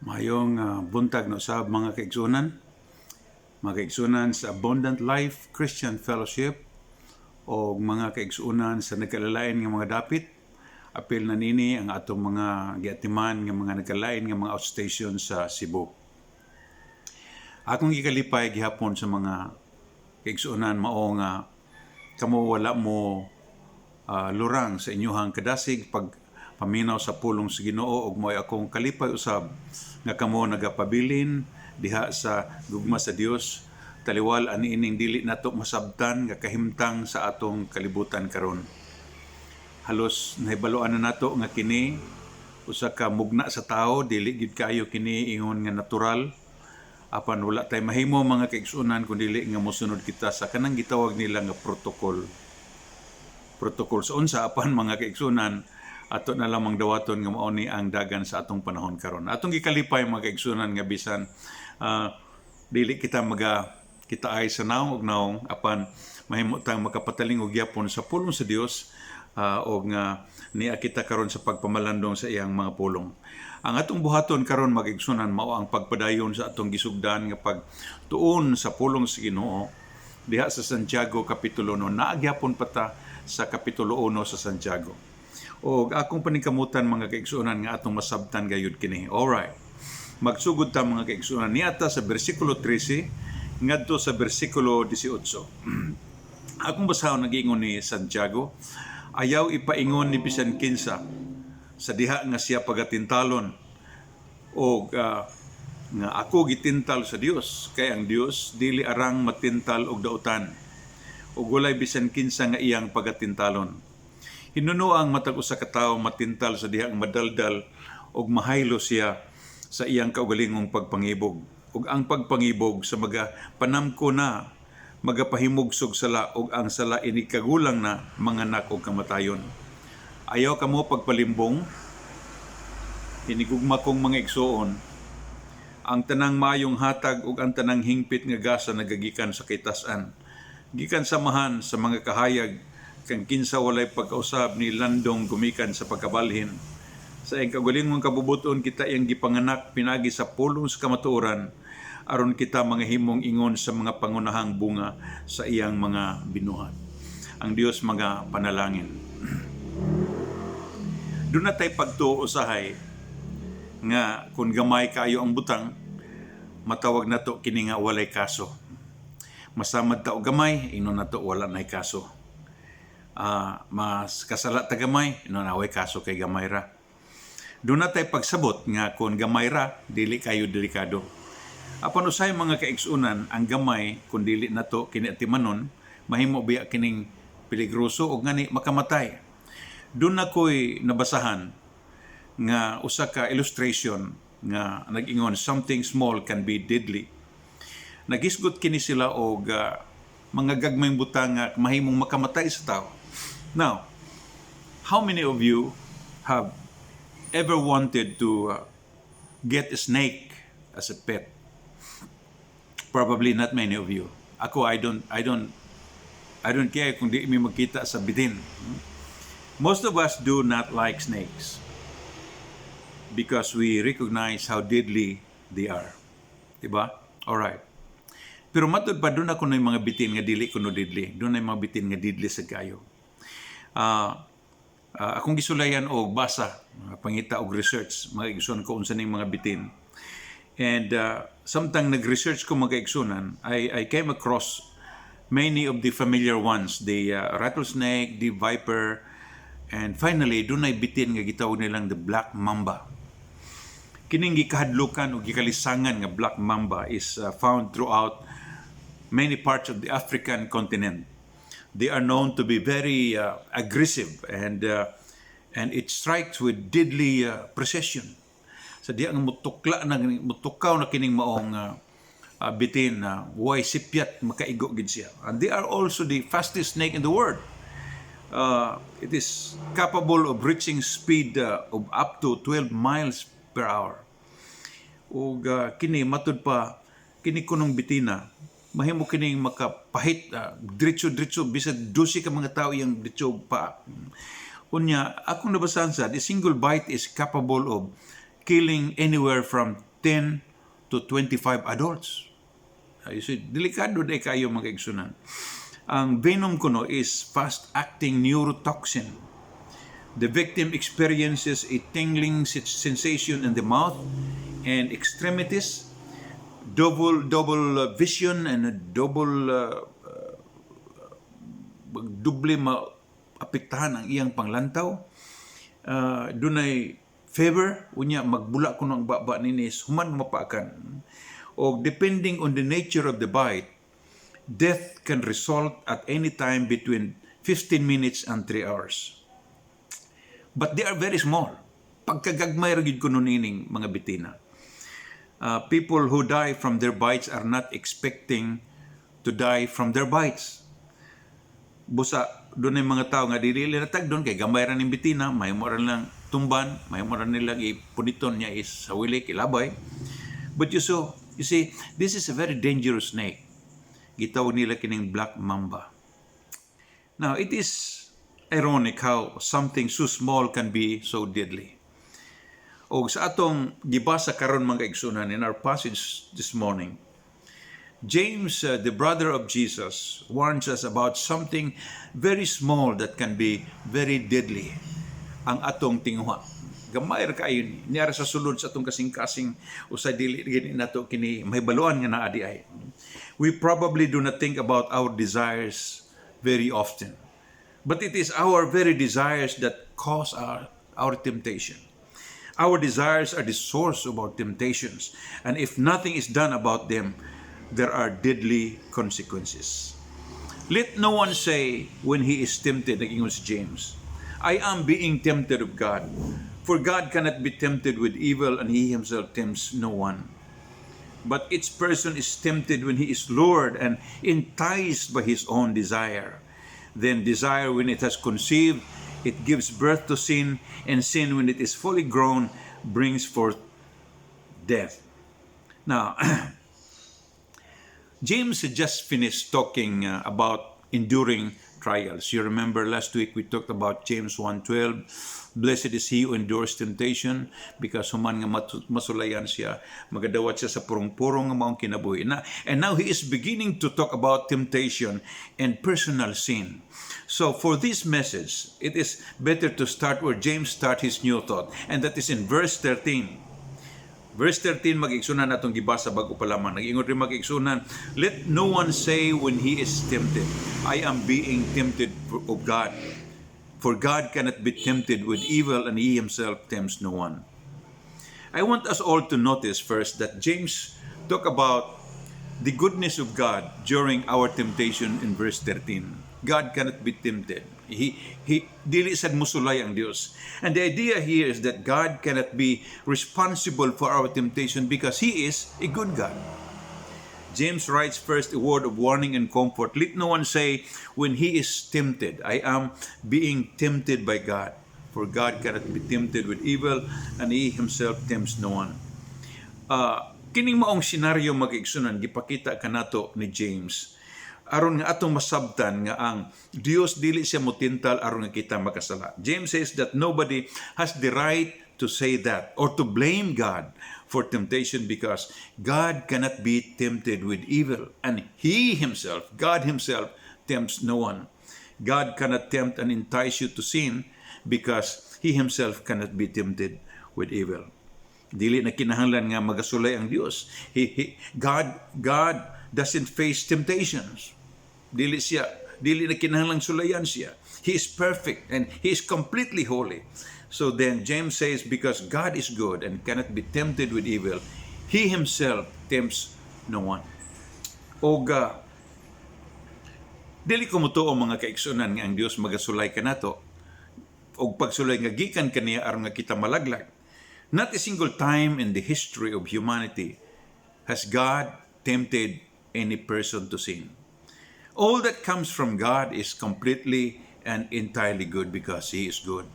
Mayong buntag no sa mga kaigsunan sa Abundant Life Christian Fellowship o mga kaigsunan sa nagkalalain nga mga dapit. Apil na nini ang atong mga giatiman nga mga nagkalain nga mga outstation sa Cebu. Akong gikalipay gihapon sa mga kaigsunan mao nga kamo wala mo lurang sa inyuhang kadasig pag paminaw sa pulong sa Ginoo ug mo'y akong kalipay usab nga kamo nagapabilin diha sa gugma sa Dios taliwal ani ining dili nato masabtan nga kahimtang sa atong kalibutan karon. Halos nahibaluan na nato nga kini usa ka mugna sa tao, dili gid kaayo kini ingon nga natural. Apan wala tay mahimo mga kaigsunan kun dili nga mosunod kita sa kanang gitawag nila nga protocol sa unsa apan mga kaigsunan ato na lamang dawaton nga mao ni ang dagan sa atong panahon karon. Atong gikalipay mga kaigsunan nga bisan dili kita kita ay sa naong ug naong apan mahimo tang makapataling og gyapon sa pulong sa Dios o nga niya kita karon sa pagpamalandong sa iyang mga pulong. Ang atong buhaton karon mga kaigsunan mao ang pagpadayon sa atong gisugdan nga pagtuon sa pulong sa Ginoo diha sa Santiago kapitulo 1. Naagyapon pata sa kapitulo 1 sa Santiago. O akong paningkamutan mga kaigsunan nga atong masabtan gayud kini. Alright. Magsugod ta mga kaigsunan niata sa bersikulo 13 ngadto sa bersikulo 18. Akong basahon nagingon ni Santiago, ayaw ipaingon ni bisan kinsa sa diha nga siya pagatintalon o nga ako gitintal sa Dios kay ang Dios dili arang matintal og dautan ug walay bisan kinsa nga iyang pagatintalon. Hinuno ang matag usa ka tawo matintal sa dihang madaldal ug mahaylo siya sa iyang kaugalingong pagpangibog. Ug ang pagpangibog sa panamko na magapahimugsog sala ug ang sala ini kagulang na manganak og kamatayon. Ayaw kamo pagpalimbong hinigugma kong mga igsoon. Ang tanang maayong hatag ug ang tanang hingpit nga gasa nagagikan sa kitasan. Gikan samahan sa mga kahayag kang kinsa walay pagkausab ni landong gumikan sa pagkabalhin. Sa iyang kaugalingong kabubuton kita iyang gipanganak pinagi sa pulong sa kamatuoran aron kita mga himong ingon sa mga pangunahang bunga sa iyang mga binuhat. Ang Dios mga panalangin. Doon na tayo pagtuo usahay nga kung gamay kayo ang butang, matawag na to kini nga walay kaso. Masamad ta og gamay, ino na to wala nay kaso. Mas kasala ta gamay, ino na way kaso kay gamay ra. Doon na tayo pagsabot nga kung gamay ra, dili kayo delikado. Apan usay mga kaigsunan, ang gamay kung dili na to kini atimanon, mahimo biya kining peligroso o ngani makamatay. Doon na ko'y nabasahan nga usa ka illustration nga nag-ingon something small can be deadly. Nagisgot kini sila og mga gagmayng butang nga mahimong makamatay sa tao. Now, how many of you have ever wanted to get a snake as a pet? Probably not many of you. Ako I don't care kung di mi magkita sa bitin. Most of us do not like snakes because we recognize how deadly they are. Diba? Alright. Pero matod pa doon ako na yung mga bitin nga dili kuno deadly. Doon na yung mga bitin nga deadly sa kayo. Akong gisulayan o basa, pangita og research, mga igsunan ko unsa ning mga bitin. And samtang nag-research ko mga igsunan, I came across many of the familiar ones, the rattlesnake, the viper, and finally, doon ay bitin nga gitawag nilang the black mamba. Kining gikahadlukan o gikalisangan nga black mamba is found throughout many parts of the African continent. They are known to be very aggressive and it strikes with deadly precision. Sa diya nga mutukaw na kining maong bitin na way sipyat makaigo gid siya. And they are also the fastest snake in the world. It is capable of reaching speed of up to 12 miles per hour. Ug kini matud pa kini kunong bitina mahimo kining makapahit diretso bisan 12 ka mga tawo yang diretso pa. Unya akong nabasahan sa the single bite is capable of killing anywhere from 10 to 25 adults. You see, delikado na kayo mga kaigsunan. Ang venom kuno is fast-acting neurotoxin. The victim experiences a tingling sensation in the mouth and extremities, double vision and a doble maapektahan ang iyang panglantaw. Dunay fever, unya magbula kuno ang baba ninis, human mapakan. O depending on the nature of the bite, death can result at any time between 15 minutes and 3 hours. But they are very small. Pagkagagmay ra gid kuno nining mga bitina. People who die from their bites are not expecting to die from their bites. Busa doon ay mga tao nga dili natag doon kay gamay ra ning bitina, may mo ra lang tumban, may mo ra nilang ipuniton niya is sa wili kilabay. But you see, this is a very dangerous snake. Gitawag nila kining black mamba. Now, it is ironic how something so small can be so deadly. O sa atong gibasa karon mga igsunan in our passage this morning, James, the brother of Jesus, warns us about something very small that can be very deadly. Ang atong tinguha. Gamay ra kayo niya sa sulod sa atong kasing-kasing usay dili gini nato kini mahibaluan nga naa di ay. We probably do not think about our desires very often. But it is our very desires that cause our temptation. Our desires are the source of our temptations. And if nothing is done about them, there are deadly consequences. Let no one say when he is tempted, nag-ingon si James, I am being tempted of God. For God cannot be tempted with evil, and he himself tempts no one. But each person is tempted when he is lured and enticed by his own desire. Then desire, when it has conceived, it gives birth to sin, and sin, when it is fully grown, brings forth death. Now, James had just finished talking about enduring trials. You remember last week we talked about James 1:12. Blessed is he who endures temptation, because human nga masulayan siya, magadawat siya sa purong-purong nga maong kinabuhi. And now he is beginning to talk about temptation and personal sin. So for this message, it is better to start where James started his new thought, and that is in verse 13. Verse 13, mag-igsunan natong gibasa bago pa lamang. Nag-ingon rin mag-igsunan, let no one say when he is tempted, I am being tempted of God. For God cannot be tempted with evil, and he himself tempts no one. I want us all to notice first that James talk about the goodness of God during our temptation in verse 13. God cannot be tempted. He dili sad musulay ang Dios. And the idea here is that God cannot be responsible for our temptation because he is a good God. James writes first a word of warning and comfort. Let no one say when he is tempted, I am being tempted by God. For God cannot be tempted with evil, and he himself tempts no one. Kining maong senaryo mag-igsunan, gipakita kanato ni James. Aron nga atong masabtan nga ang Dios dili siya motintal aron nga kita makasala. James says that nobody has the right to say that or to blame God for temptation because God cannot be tempted with evil, and he himself, God himself, tempts no one. God cannot tempt and entice you to sin because he himself cannot be tempted with evil. Dili na kinahanglan nga magasulay ang Dios. God doesn't face temptations. Dili na kinahanglang sulayan siya. He is perfect and he is completely holy. So then James says, because God is good and cannot be tempted with evil, he himself tempts no one. Dili ko mo to o mga kaigsunan nga ang Dios magasulay kanato o pagsulay nga gikan kaniya aron nga kita malaglag. Not a single time in the history of humanity has God tempted any person to sin. All that comes from God is completely and entirely good because he is good.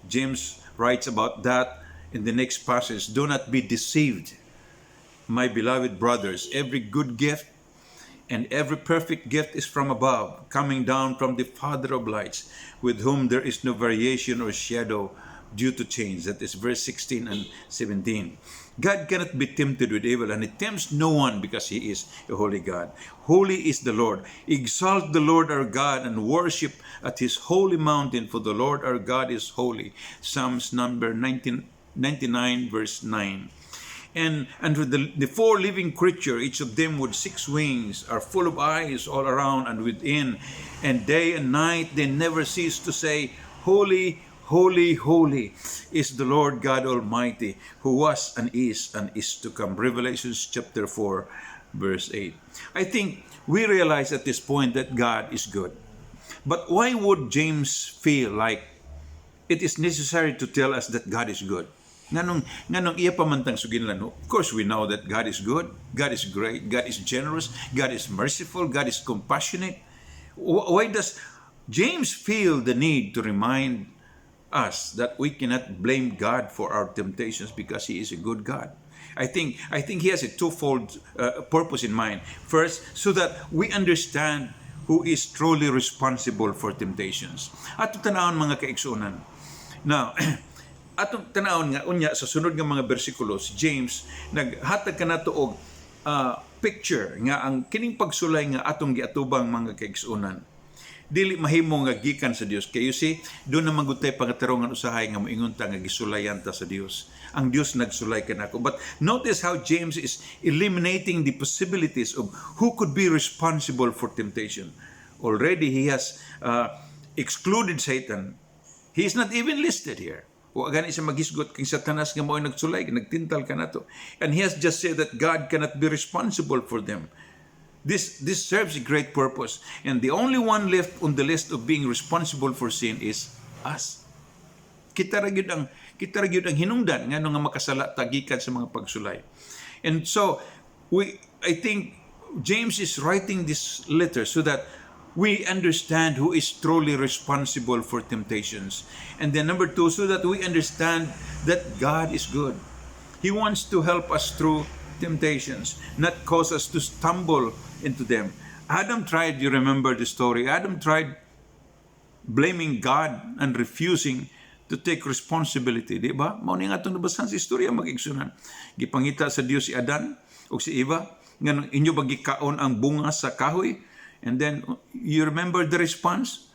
James writes about that in the next passage. Do not be deceived, my beloved brothers. Every good gift and every perfect gift is from above, coming down from the Father of lights, with whom there is no variation or shadow due to change. That is verse 16 and 17. God cannot be tempted with evil, and He tempts no one because He is a holy God. Holy is the Lord. Exalt the Lord our God and worship at His holy mountain, for the Lord our God is holy. Psalms number 99, verse 9. And with the four living creatures, each of them with 6 wings, are full of eyes all around and within, and day and night they never cease to say, Holy, holy, holy is the Lord God Almighty, who was and is to come. Revelation chapter 4, verse 8. I think we realize at this point that God is good. But why would James feel like it is necessary to tell us that God is good? Nganong iya pamantang suginlan. Of course, we know that God is good, God is great, God is generous, God is merciful, God is compassionate. Why does James feel the need to remind us that we cannot blame God for our temptations because He is a good God? I think He has a twofold purpose in mind. First, so that we understand who is truly responsible for temptations. Ato tanawon mga kaigsunan. Now, atong tanawon nga unya sa sunod nga mga bersikulo, si James naghatag kanato og picture nga ang kining pagsulay nga atong giatubang mga kaigsunan dili mahimo nga gikan sa Dios. Kay you see, doon na magutay pangatarungan usahay nga moingon ta nga gisulayan ta sa Dios. Ang Dios nagsulay kanako. But notice how James is eliminating the possibilities of who could be responsible for temptation. Already he has excluded Satan. He is not even listed here. O gani siya magisgot kay Satanas nga mo'y nagsulay, nagtintal kanato. And he has just said that God cannot be responsible for them. This serves a great purpose. And the only one left on the list of being responsible for sin is us. Kita ra gyud ang hinungdan ngano nga makasala tagikan sa mga pagsulay. And so I think James is writing this letter so that we understand who is truly responsible for temptations. And then number 2, so that we understand that God is good. He wants to help us through temptations, not cause us to stumble into them. Adam tried, you remember the story, Adam tried blaming God and refusing to take responsibility. Di ba? Mao ni nga itong nabasan sa istorya mag-igsunan. Gipangita sa Dios si Adan o si Eva, nga inyo ba gikaon ang bunga sa kahoy? And then, you remember the response?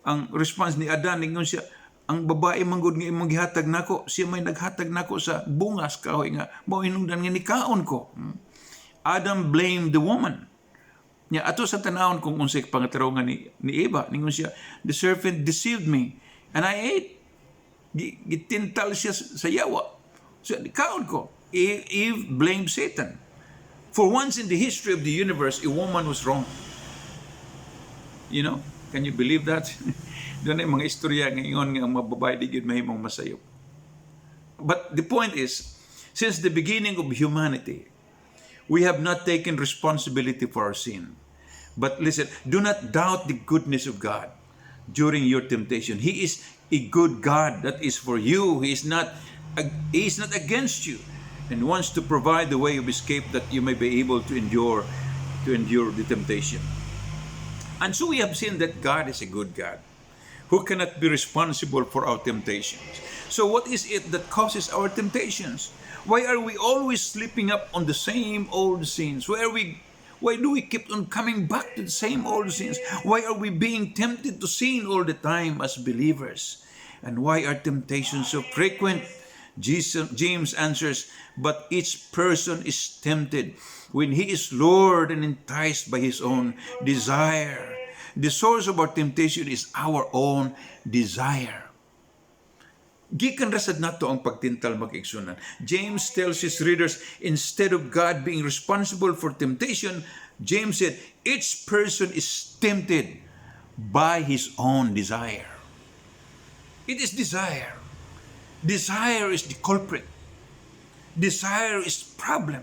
Ang response ni Adan, ningon siya, ang babae manggod nga imong gihatag nako, siya may naghatag nako sa bunga sa kahoy nga, mao hinungdan nga nikaon ko. Adam blamed the woman. Nya ato sa tanawon kung unsay pangatarungan ni Eva, ningon siya, the serpent deceived me and I ate. Gitintal siya sa yawa. So, nikaon ko. Eve blamed Satan. For once in the history of the universe, a woman was wrong. You know, can you believe that? Doon ay mga istorya ngayon nga ang mga babae di gyud mahimong masayop. But the point is, since the beginning of humanity, we have not taken responsibility for our sin. But listen, do not doubt the goodness of God during your temptation. He is a good God that is for you. He is not against you and wants to provide the way of escape that you may be able to endure the temptation. And so we have seen that God is a good God who cannot be responsible for our temptations. So what is it that causes our temptations? Why are we always slipping up on the same old sins? Why do we keep on coming back to the same old sins? Why are we being tempted to sin all the time as believers? And why are temptations so frequent? James answers, but each person is tempted when he is lured and enticed by his own desire. The source of our temptation is our own desire. Gikan rasad nato ang pagtintal mag-igsunan. James tells his readers, instead of God being responsible for temptation, James said, each person is tempted by his own desire. It is desire. Desire is the culprit. Desire is problem.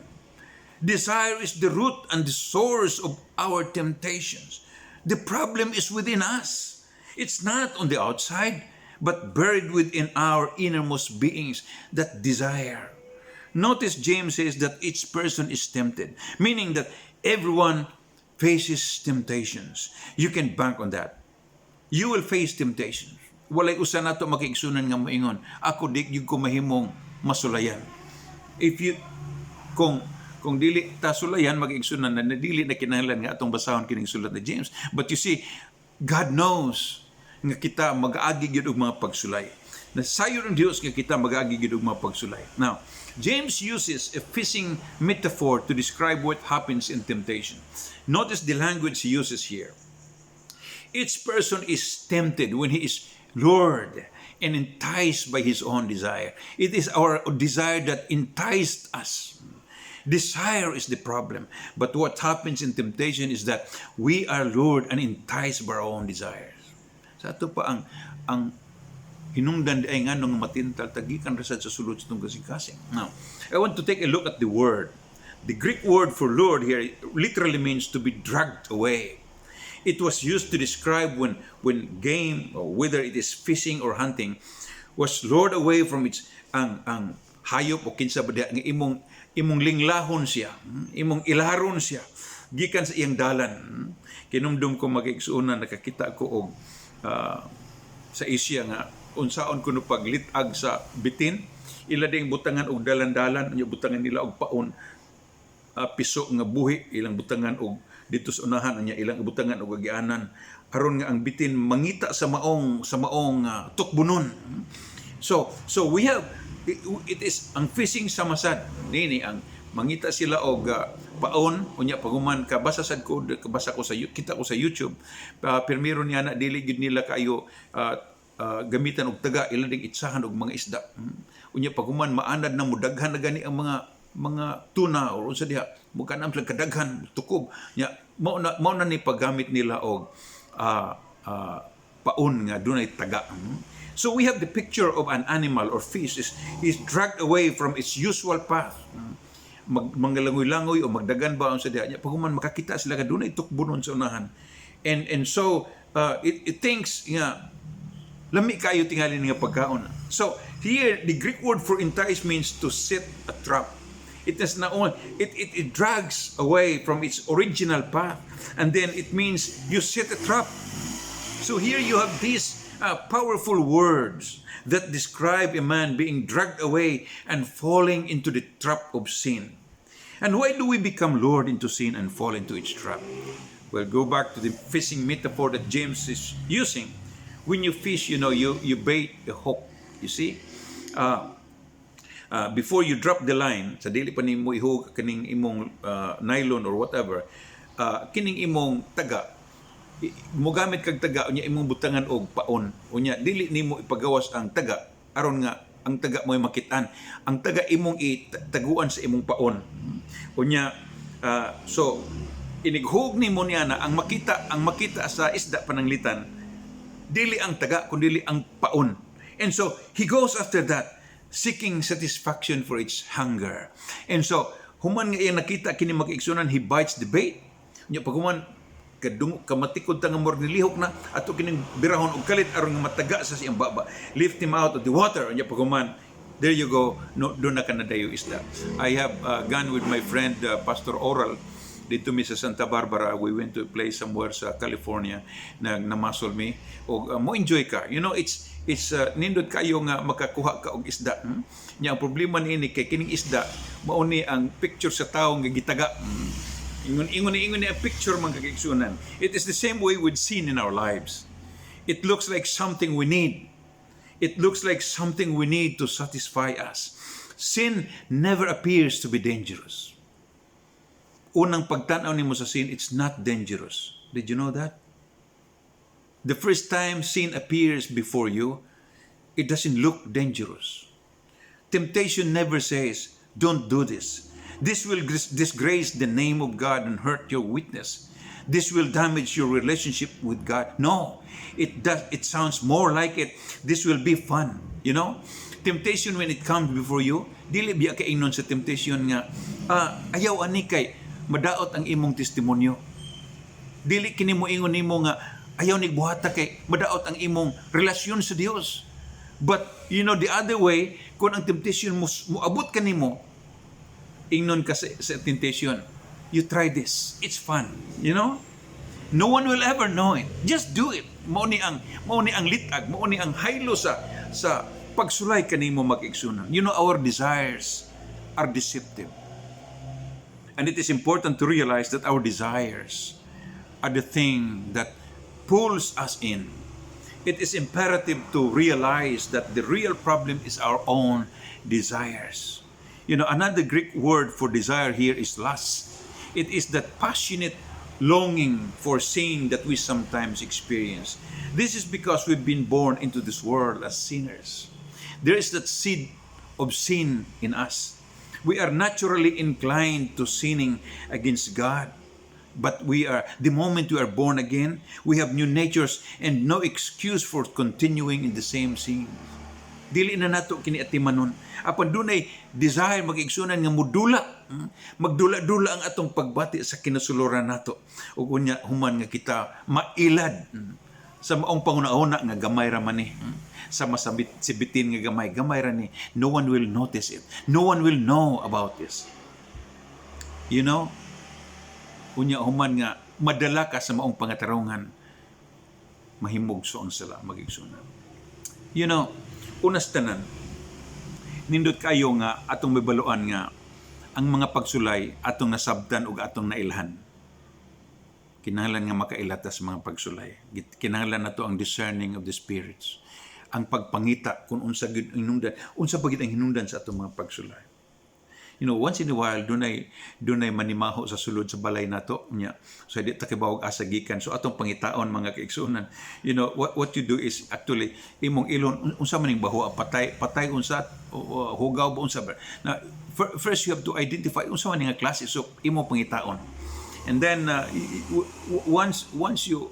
Desire is the root and the source of our temptations. The problem is within us. It's not on the outside, but buried within our innermost beings, that desire. Notice James says that each person is tempted, meaning that everyone faces temptations. You can bank on that. You will face temptations. walay usa nato makiigsunan nga moingon, ako di gyud ko mahimong masulayan. If you kung dili ta sulayan mag-igsunan na dili na kinahanglan nga atong basahon kining sulat ni James. But you see, God knows nga kita mag-aagi gyud og mga pagsulay. Nasayon ng Dios nga kita mag-aagi gyud og mga pagsulay. Now, James uses a fishing metaphor to describe what happens in temptation. Notice the language he uses here. Each person is tempted when he is lured and enticed by his own desire. It is our desire that enticed us. Desire is the problem. But what happens in temptation is that we are lured and enticed by our own desires. Sa ato pa ang hinungdan di ay nga nung matintal tagikan rasad sa sulod sa itong kasing-kasing. Now, I want to take a look at the word. The Greek word for lured here literally means to be dragged away. It was used to describe when game, or whether it is fishing or hunting, was lured away from its ang hayop o kinsa ba nga imong linglahon siya, imong ilaron siya gikan sa iyang dalan. Kinumdum ko mag-igsuunan nakakita ko og sa Asia nga unsaon kuno paglitag sa bitin, ila ding butangan og dalan-dalan, unya butangan nila og paon, piso nga buhi, ilang butangan og dito sa unahan, unya ilang butangan og agianan aron nga ang bitin mangita sa maong tukbunon. So we have it is ang fishing sa masad nini ang mangita sila og paon, unya paguman kabasa sad ko kabasa ko sa kita ko sa YouTube, pirmiro niya na dili gid nila kayo gamitan og taga, ila ding itsahan og mga isda. Unya paguman maanad na mudaghan na gani ang mga tuna o unsa diha mukanam sila kadaghan tukob nya mao na ni paggamit nila og paon nga dunay taga. So we have the picture of an animal or fish is dragged away from its usual path. Manglangoy-langoy o magdagan ba unsa diha nya paguman makakita sila ka dunay tukbunon sa unahan. And so it thinks nga lami kayo tingali nga pagkaon. So here the Greek word for entice means to set a trap. It is not only it drags away from its original path, and then it means you set a trap. So here you have these powerful words that describe a man being dragged away and falling into the trap of sin. And why do we become lured into sin and fall into its trap? Well, go back to the fishing metaphor that James is using. When you fish, you bait a hook. You see, before you drop the line, sa dili pa nimo ihug kining imong nylon or whatever, kining imong taga, mogamit kag taga unya imong butangan og paon. Unya dili nimo ipagawas ang taga aron nga ang taga mo'y makitaan. Ang taga imong itaguan sa imong paon. Unya so inighug nimo niya na ang makita sa isda pananglitan dili ang taga kundi ang paon. And so he goes after that, seeking satisfaction for its hunger. And so human nga iyang nakita kini mag-igsunan, he bites the bait. Nya paghuman kamatikod ta nga mor nilihok na ato kining birahon og kalit aron nga mataga sa siyang baba. Lift him out of the water. Nya paghuman, there you go, no, do na kanadayo isda. I have gone with my friend Pastor Oral dito mi sa Santa Barbara. We went to a place somewhere sa California na namasol mi og mo enjoy ka. You know, it's nindot kayo nga makakuha ka og isda. Nya ang problema niini kay kining isda mao ni ang picture sa tawo nga gitaga. Ingon ni ang picture man kagigsunan. It is the same way with sin in our lives. It looks like something we need. It looks like something we need to satisfy us. Sin never appears to be dangerous. Unang pagtanaw nimo sa sin, it's not dangerous. Did you know that? The first time sin appears before you, it doesn't look dangerous. Temptation never says, don't do this. This will disgrace the name of God and hurt your witness. This will damage your relationship with God. No, it sounds more like it. This will be fun. You know? Temptation when it comes before you, dili biya kaingnon sa temptation nga, ayaw ani kay madaot ang imong testimonyo. Dili kini mo ingon nimo nga ayaw ni buhata kay madaot ang imong relasyon sa Dios. But you know the other way, kung ang temptation mo abot kanimo, ingnon ka sa temptation, you try this. It's fun, you know? No one will ever know it. Just do it. Mao ni ang litag, mao ni ang haylo sa pagsulay kanimo mag-igsunan. You know, our desires are deceptive. And it is important to realize that our desires are the thing that pulls us in. It is imperative to realize that the real problem is our own desires. You know, another Greek word for desire here is lust. It is that passionate longing for sin that we sometimes experience. This is because we've been born into this world as sinners. There is that seed of sin in us. We are naturally inclined to sinning against God. But the moment we are born again, we have new natures and no excuse for continuing in the same sin. Dili na nato kini atimanon. Apan dunay desire mag-igsunan nga mudula. Magdula-dula ang atong pagbati sa kinasuluran nato. Ug unya human nga kita mailad sa maong pangunahuna nga gamay ra man ni. Sa sibitin nga gamay ra ni. No one will notice it. No one will know about this. You know, unya human nga madala ka sa maong pangatarungan, mahimugso ang sala mag-igsunan. You know, unas tanan, nindot kayo nga atong mibaluan nga ang mga pagsulay atong nasabtan ug atong nailhan. Kinahanglan nga makailata sa mga pagsulay. Kinahanglan nato ang discerning of the spirits. Ang pagpangita kung unsa gid hinungdan, unsa bagid ang hinungdan sa atong mga pagsulay. You know, once in a while dunay manimaho sa sulod sa balay nato nya. So di ta kibawog asa gikan. So atong pangitaon mga kaigsunan. You know, what you do is actually imong ilon unsa man ning baho patay unsa hugaw ba unsa. Now, first you have to identify unsa man nga klase so imong pangitaon. And then once you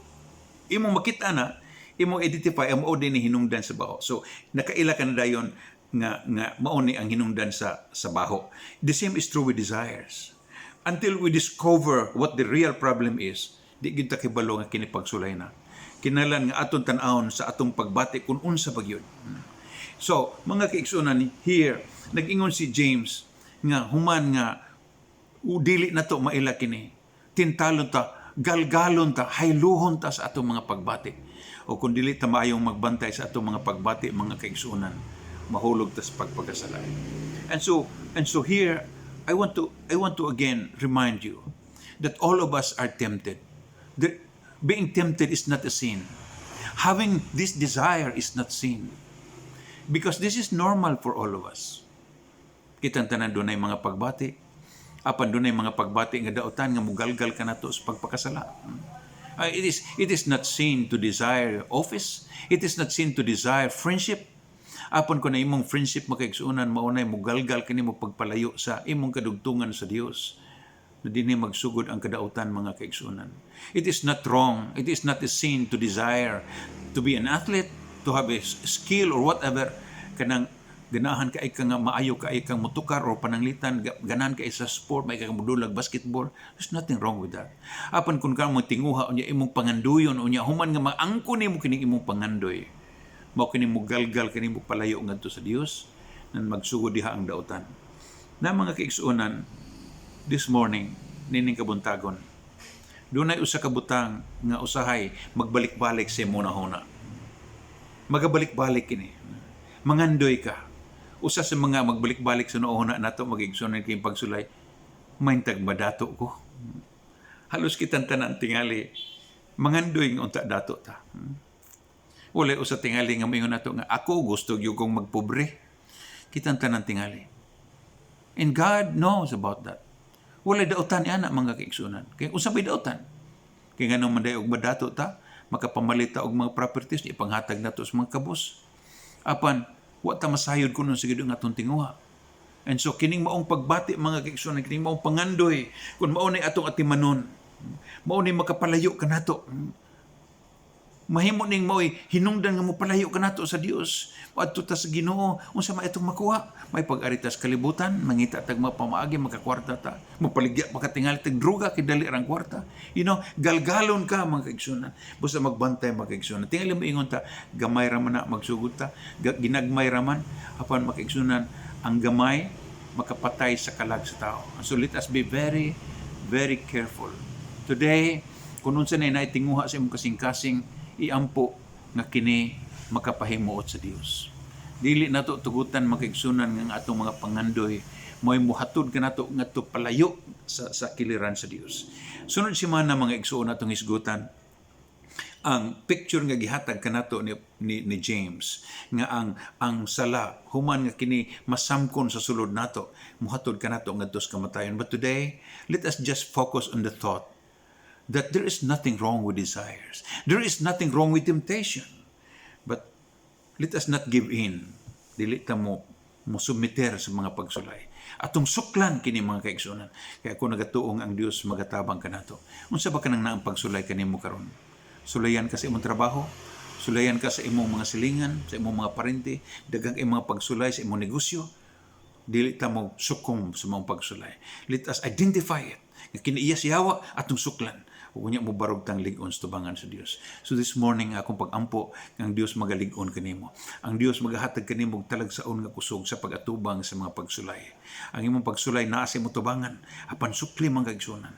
imong makita na, imong identify ang mao din ni hinungdan sa baho. So nakaila ka na dayon nga mao ni ang hinungdan sa baho. The same is true with desires. Until we discover what the real problem is, di gyud ta kibalo nga kini pagsulay na. Kinahanglan nga aton tan-awon sa atong pagbati kung unsa ba gyud. So, mga kaigsunan here, nag-ingon si James nga human nga dili nato maila kini. Tintalon ta, galgalon ta, hayluhon ta sa atong mga pagbati. O kung dili ta maayong magbantay sa atong mga pagbati, mga kaigsunan, mahulog ta sa pagpagasalay. And so here I want to again remind you that all of us are tempted. Being tempted is not a sin. Having this desire is not sin. Because this is normal for all of us. Kitang tanan dunay mga pagbati. Apan dunay mga pagbati nga daotan nga mugalgal ka nato sa pagpakasala. It is not sin to desire office. It is not sin to desire friendship. Apan ko na imong friendship makaigsunan maunay mugalgal kanimo pagpalayo sa imong kadugtungan sa Dios. Na dinhi magsugod ang kadautan mga kaigsunan. It is not wrong. It is not a sin to desire to be an athlete, to have a skill or whatever. Kanang ganahan ka nga maayo ka kang mutukar o pananglitan, ganahan ka sa sport, may kang mudulag basketball. There's nothing wrong with that. Apan kun ka mo tinguha unya imong panganduyon unya human nga maangko nimo kining imong pangandoy. Mao kini mo galgal kini mo palayo ngadto sa Dios nan magsugod diha ang dautan. Na mga kaigsuonan, this morning nining kabuntagon. Dunay usa ka butang nga usahay magbalik-balik sa imong magabalik-balik kini. Mangandoy ka. Usa sa mga magbalik-balik sa noona nato magigsunan kay pagsulay. Maintag madato ko. Halos kitang tanan tingali mangandoy nga unta dato ta. Wala usa tingali nga mayon nato nga ako gusto gyud kong magpobre. Kitang tanan tingali. And God knows about that. Wala dautan ana mga kaigsunan. Kay usa bay dautan. Kay nganong manday og madato ta, makapamalita og mga properties ipanghatag nato sa mga kabus. Apan wa ta masayod kuno sa gid nga atong tinguha. And so kining maong pagbati mga kaigsunan, kining maong pangandoy kun mao nay atong atimanon. Mao ni makapalayo kanato. Mahimo ning mao'y hinungdan nga mo palayo kanato sa Dios. Adto ta sa Ginoo unsa may itong makuha? May pag-aritas kalibutan, mangita tag mapamaagi makakwarta ta. Mapaligya makatingali tag droga kay dali rang kwarta. You know, galgalon ka mga kaigsunan. Basta magbantay mga kaigsunan. Tingali mo ingon ta, gamay ra man na magsugod ta, ginagmay ra man apan mga kaigsunan ang gamay makapatay sa kalag sa tao. So let us be very, very careful. Today, Kung unsa na tinguha sa imong kasing-kasing, iampo nga kini makapahimuot sa Dios. Dili nato tugutan makaigsunan nga atong mga pangandoy mo'y muhatod ka nato ngadto palayo sa kiliran sa Dios. Sunod semana mga igsuon natong hisgutan ang picture nga gihatag kanato ni James nga ang sala human nga kini masamkon sa sulod nato muhatod kanato ngadto sa kamatayon. But today, let us just focus on the thought that there is nothing wrong with desires. There is nothing wrong with temptation. But let us not give in. Dili ta mo submiter sa mga pagsulay. Atong suklan kini mga kaigsunan. Kaya kung nagatuong ang Dios magatabang kanato. Unsa ba kanang naang pagsulay kanimo karon? Sulayan ka sa imong trabaho, sulayan ka sa imong mga silingan, sa imong mga parente, daghang imong mga pagsulay sa imong negosyo. Dili ta mo sukom sa mga pagsulay. Let us identify it. Nga kiniiya siyawa atong suklan. Ug unya mo barog tang lig-on sa tubangan sa Dios. So this morning akong pag-ampo ang Dios magalig-on kanimo. Ang Dios magahatag kanimo og talagsaon nga kusog sa pag-atubang sa mga pagsulay. Ang imong pagsulay naa sa imong tubangan apan sukli man kaigsunan.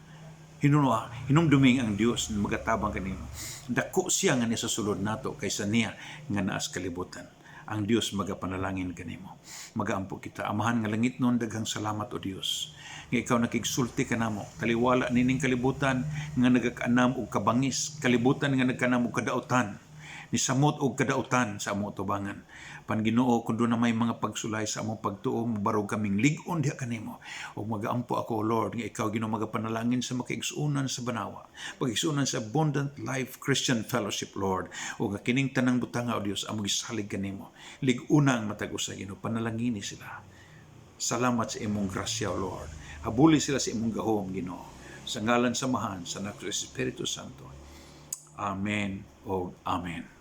Hinumduming ang Dios na magatabang kanimo. Dako siya nga niya sa sulod nato kaysa niya nga naas kalibutan. Ang Dios magapanalangin kanimo. Magaampo kita. Amahan nga langit nun, daghang salamat o Dios. Nga ikaw nakigsulti ka namo. Taliwala nining kalibutan nga nagakaanam og kabangis. Kalibutan nga nagkanam og kadautan. Nisamot og kadautan sa among tubangan. Panginoo kun do na may mga pagsulay sa among pagtuo, mabarog kaming lig-on diha kanimo. Ug magaampo ako Lord nga ikaw Ginoo magapanalangin sa makaigsunan sa banawa. Pag-igsunan sa Abundant Life Christian Fellowship Lord. Ug nga kining tanang butanga o Dios among gisalig kanimo. Lig-una ang matag usa Ginoo, panalangini sila. Salamat sa imong grasya o Lord. Habuli sila sa imong gahom Ginoo. Sa ngalan samahan sa Anak sa Espiritu Santo. Amen o Amen.